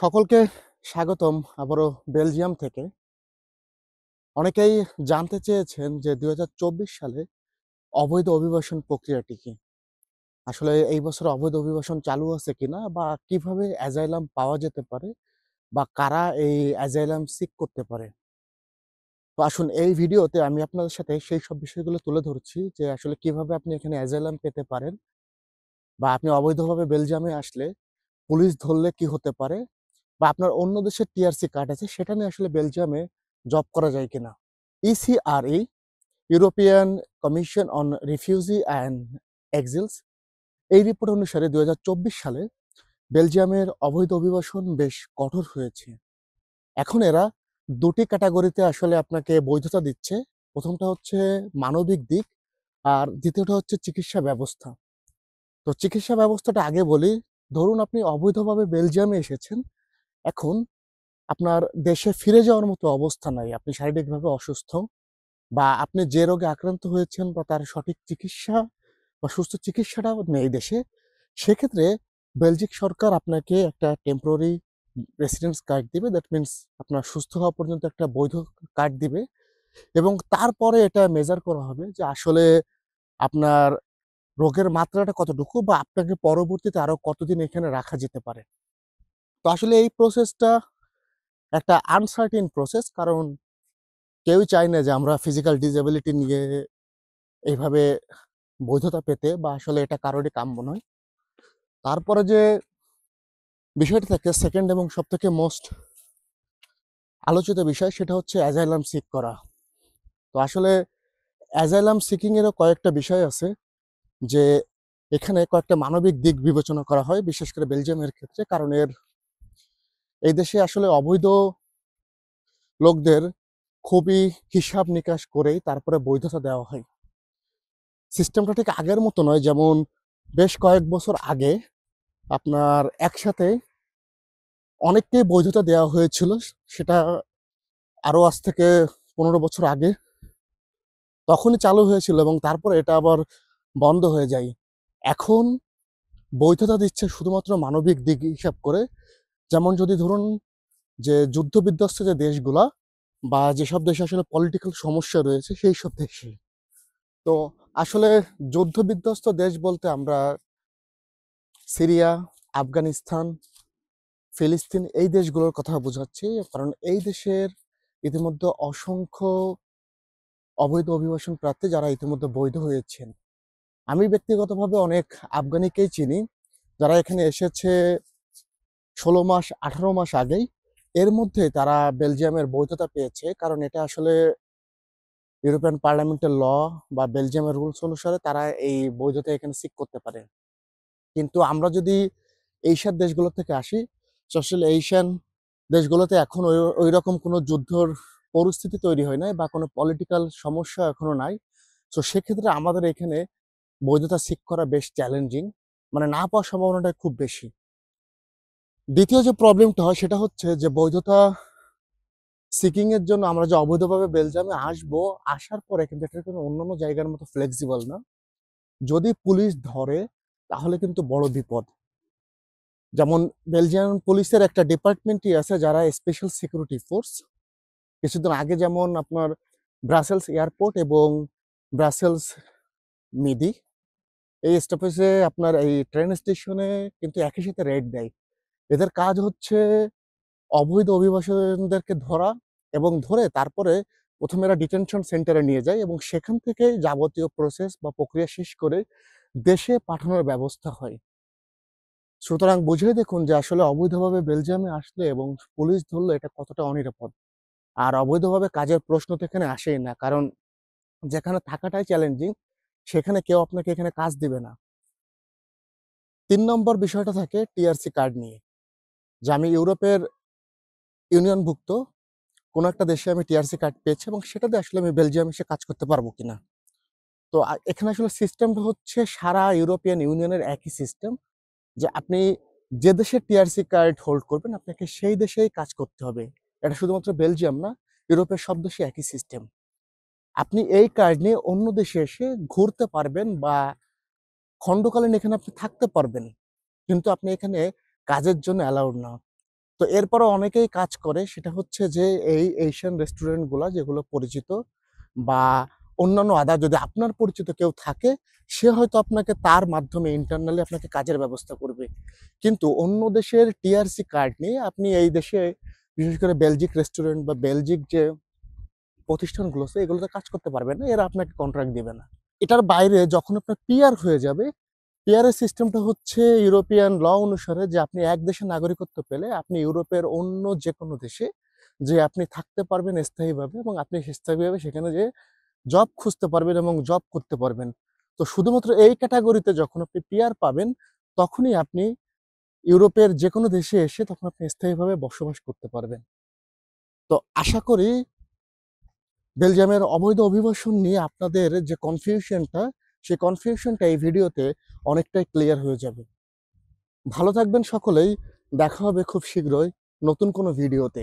সকলকে স্বাগতম আবারও বেলজিয়াম থেকে। অনেকেই জানতে চেয়েছেন যে ২০২৪ সালে অবৈধ অভিবাসন প্রক্রিয়াটি কি? আসলে এই বছর অবৈধ অভিবাসন চালু আছে কিনা বা কিভাবে অ্যাজাইলাম পাওয়া যেতে পারে বা কারা এই অ্যাজাইলাম সিক করতে পারে? তো আসুন এই ভিডিওতে আমি আপনাদের সাথে সেই সব বিষয়গুলো তুলে ধরছি যে আসলে কিভাবে আপনি এখানে অ্যাজাইলাম পেতে পারেন বা আপনি অবৈধভাবে বেলজিয়ামে আসলে পুলিশ ধরলে কি হতে পারে বা আপনার অন্য দেশের টিআরসি কার্ড আছে সেটা নিয়ে আসলে বেলজিয়ামে জব করা যায় কিনা? ECRE European Commission on refugee and exiles এই রিপোর্ট অনুসারে ২০২৪ সালে বেলজিয়ামের অবৈধ অভিবাসন বেশ কঠোর হয়েছে। এখন এরা ২টি ক্যাটাগরিতে আসলে আপনাকে বৈধতা দিচ্ছে। প্রথমটা হচ্ছে মানবিক দিক আর দ্বিতীয়টা হচ্ছে চিকিৎসা ব্যবস্থা। তো চিকিৎসা ব্যবস্থাটা আগে বলি। ধরুন আপনি অবৈধভাবে বেলজিয়ামে এসেছেন। এখন আপনার দেশে ফিরে যাওয়ার মতো অবস্থা নাই। আপনি শারীরিকভাবে অসুস্থ বা আপনি যে রোগে আক্রান্ত হয়েছেন বা তার সঠিক চিকিৎসা বা সুস্থ চিকিৎসাটাও নেই দেশে। সেক্ষেত্রে বেলজিক সরকার আপনাকে একটা টেম্পোরারি রেসিডেন্স কার্ড দিবে। দ্যাট মিনস আপনার সুস্থ হওয়া পর্যন্ত একটা বৈধ কার্ড দিবে এবং তারপরে এটা মেজার করা হবে যে আসলে আপনার রোগের মাত্রাটা কতটুকু বা আপনাকে পরবর্তীতে আরো কতদিন এখানে রাখা যেতে পারে। তো আসলে এই প্রসেসটা একটা আনসার্টেইন প্রসেস, কারণ কেউই চায় না যে আমরা ফিজিক্যাল ডিসএবিলিটি নিয়ে এইভাবে বৈধতা পেতে বা আসলে এটা কারোরই কাম্য নয়। তারপরে যে বিষয়টা থাকে সেকেন্ড এবং সবথেকে মোস্ট আলোচিত বিষয় সেটা হচ্ছে অ্যাজাইলাম সিক করা। তো আসলে অ্যাজাইলাম সিকিং এরও কয়েকটা বিষয় আছে যে এখানে কয়েকটা মানবিক দিক বিবেচনা করা হয়, বিশেষ করে বেলজিয়ামের ক্ষেত্রে, কারণ এই দেশে আসলে অবৈধ লোকদের খুবই হিসাব নিকাশ করেই তারপরে বৈধতা দেওয়া হয়। সিস্টেমটা ঠিক আগের মতো নয়, যেমন বেশ কয়েক বছর আগে আপনার একসাথে অনেককেই বৈধতা দেওয়া হয়েছিল। সেটা আরো আজ থেকে ১৫ বছর আগে তখনই চালু হয়েছিল এবং তারপরে এটা আবার বন্ধ হয়ে যায়। এখন বৈধতা দিচ্ছে শুধুমাত্র মানবিক দিক হিসাব করে। যেমন যদি ধরুন যে যুদ্ধ-বিধ্বস্ত যে দেশগুলা বা যেসব দেশে আসলে পলিটিক্যাল সমস্যা রয়েছে সেই সব দেশে। তো আসলে যুদ্ধ-বিধ্বস্ত দেশ বলতে আমরা সিরিয়া, আফগানিস্তান, ফিলিস্তিন এই দেশগুলোর কথা বোঝাচ্ছি। কারণ এই দেশের ইতিমধ্যে অসংখ্য অবৈধ অভিবাসন প্রার্থী যারা ইতিমধ্যে বৈধ হয়েছেন। আমি ব্যক্তিগতভাবে অনেক আফগানিকেই চিনি যারা এখানে এসেছে ১৬ মাস ১৮ মাস আগেই। এর মধ্যে তারা বেলজিয়ামের বৈধতা পেয়েছে, কারণ এটা আসলে ইউরোপিয়ান পার্লামেন্টের ল বা বেলজিয়ামের রুলস অনুসারে তারা এই বৈধতা এখানে সিক করতে পারে। কিন্তু আমরা যদি এশিয়ার দেশগুলো থেকে আসি, আসলে এশিয়ান দেশগুলোতে এখন ওইরকম কোনো যুদ্ধর পরিস্থিতি তৈরি হয় নাই বা কোনো পলিটিক্যাল সমস্যা এখনো নাই। সো সেক্ষেত্রে আমাদের এখানে বৈধতা সিক করা বেশ চ্যালেঞ্জিং, মানে না পাওয়ার সম্ভাবনাটা খুব বেশি। দ্বিতীয় যে প্রবলেমটা হয় সেটা হচ্ছে যে বৈধতা সিকিং এর জন্য আমরা যে অবৈধভাবে বেলজিয়ামে আসবো, আসার পরে কিন্তু এটা কোনো অন্যান্য জায়গার মতো ফ্লেক্সিবল না। যদি পুলিশ ধরে তাহলে কিন্তু বড় বিপদ। যেমন বেলজিয়ান পুলিশের একটা ডিপার্টমেন্টই আছে যারা স্পেশাল সিকিউরিটি ফোর্স। কিছুদিন আগে যেমন আপনার ব্রাসেলস এয়ারপোর্ট এবং ব্রাসেলস মিডি এই স্টপেজে আপনার এই ট্রেন স্টেশনে কিন্তু একই সাথে রেড দেয়। এদের কাজ হচ্ছে অবৈধ অভিবাসনদেরকে ধরা এবং ধরে তারপরে ১ম এরা ডিটেনশন সেন্টারে নিয়ে যায় এবং সেখান থেকে যাবতীয় প্রসেস বা প্রক্রিয়া শেষ করে দেশে পাঠানোর ব্যবস্থা হয়। সুতরাং বুঝেই দেখুন যে আসলে অবৈধভাবে বেলজিয়ামে আসলে এবং পুলিশ ধরলে এটা কতটা অনিরাপদ। আর অবৈধভাবে কাজের প্রশ্ন তো এখানে আসেই না। কারণ যেখানে থাকাটাই চ্যালেঞ্জিং, সেখানে কেউ আপনাকে এখানে কাজ দিবে না। ৩ নম্বর বিষয়টা থাকে টিআরসি কার্ড নিয়ে। যে আমি ইউরোপের ইউনিয়নভুক্ত কোনো একটা দেশে আমি টিআরসি কার্ড পেয়েছি এবং সেটা দিয়ে আসলে আমি বেলজিয়ামে এসে কাজ করতে পারবো কিনা। তো এখানে আসলে সিস্টেমটা হচ্ছে সারা ইউরোপিয়ান ইউনিয়নের একই সিস্টেম, যে আপনি যে দেশের টিআরসি কার্ড হোল্ড করবেন আপনাকে সেই দেশেই কাজ করতে হবে। এটা শুধুমাত্র বেলজিয়াম না, ইউরোপের সব দেশে একই সিস্টেম। আপনি এই কার্ড নিয়ে অন্য দেশে এসে ঘুরতে পারবেন বা খণ্ডকালীন এখানে আপনি থাকতে পারবেন। কিন্তু আপনি এখানে কাজের জন্য অ্যালাউড না। তো এরপরও অনেকেই কাজ করে, সেটা হচ্ছে যে এই এশিয়ান রেস্টুরেন্টগুলা যেগুলো পরিচিত বা অন্যান্য আদার যদি আপনার পরিচিত কেউ থাকে, সে হয়তো আপনাকে তার মাধ্যমে ইন্টারনালি আপনাকে কাজের ব্যবস্থা করবে। কিন্তু অন্য দেশের টিআরসি কার্ড নিয়ে আপনি এই দেশে বিশেষ করে বেলজিক রেস্টুরেন্ট বা বেলজিক যে প্রতিষ্ঠানগুলো আছে এগুলোতে কাজ করতে পারবেন না। এরা আপনাকে কন্ট্রাক্ট দিবে না। এটার বাইরে যখন আপনার পিআর হয়ে যাবে, পিআরের সিস্টেমটা হচ্ছে ইউরোপিয়ান ল অনুসারে যে আপনি এক দেশের নাগরিকত্ব পেলে আপনি ইউরোপের অন্য যেকোনো দেশে যেয়ে আপনি থাকতে পারবেন স্থায়ীভাবে এবং আপনি স্থায়ীভাবে সেখানে যেয়ে জব খুঁজতে পারবেন এবং জব করতে পারবেন। তো শুধুমাত্র এই ক্যাটেগরিতে যখন আপনি পিআর পাবেন, তখনই আপনি ইউরোপের যেকোনো দেশে এসে তখন আপনি স্থায়ীভাবে বসবাস করতে পারবেন। তো আশা করি বেলজিয়ামের অবৈধ অভিবাসন নিয়ে আপনাদের যে কনফিউশনটা, সেই কনফিউশনটা এই ভিডিওতে অনেকটাই ক্লিয়ার হয়ে যাবে। ভালো থাকবেন সকলেই। দেখা হবে খুব শীঘ্রই নতুন কোনো ভিডিওতে।